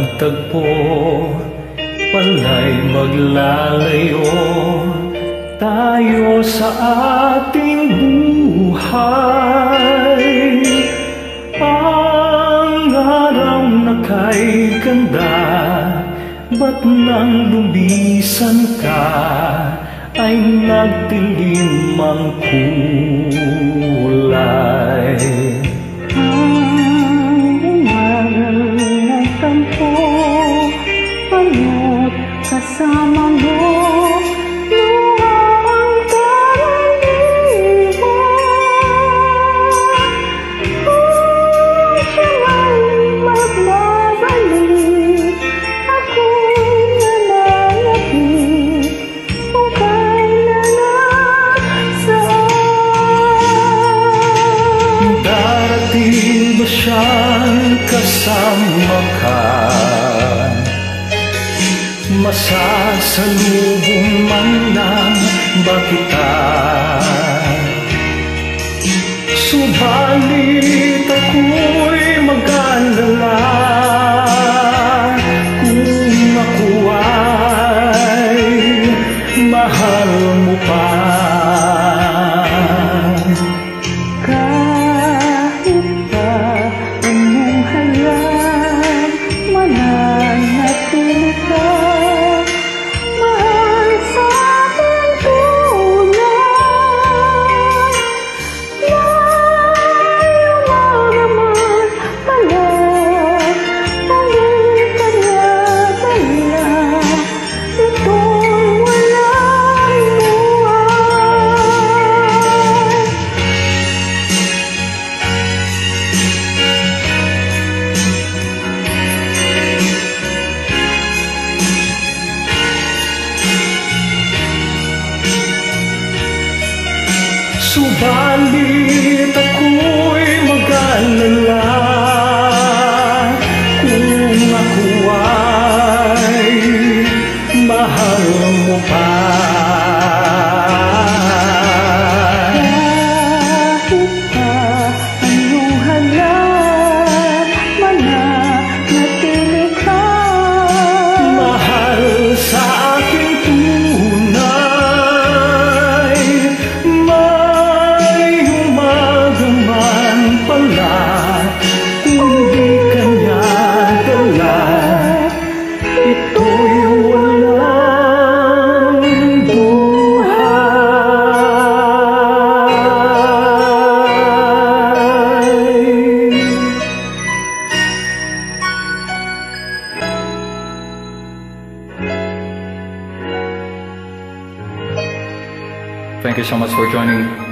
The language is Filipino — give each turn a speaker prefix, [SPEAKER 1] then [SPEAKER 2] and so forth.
[SPEAKER 1] magtagpo, pala'y maglalayo tayo sa ating buhay. Ang araw na kay ganda, ba't nang lumisan ka ay nagdilim ang kulay.
[SPEAKER 2] Ang umaral nagtampo, pano't kasama mo.
[SPEAKER 1] Siyang kasama ka, masasalubong man lang ba kita? Subalit ako'y mag-alala kung ako ay mahal mo pa. Subalit ako'y mag-alala kung ako ay mahal mo pa.
[SPEAKER 2] Kahit pa anong halat, mananatili ka.
[SPEAKER 1] Mahal sa aking tunay, hindi kanya dala, ito'y walang buhay.
[SPEAKER 3] Thank you so much for joining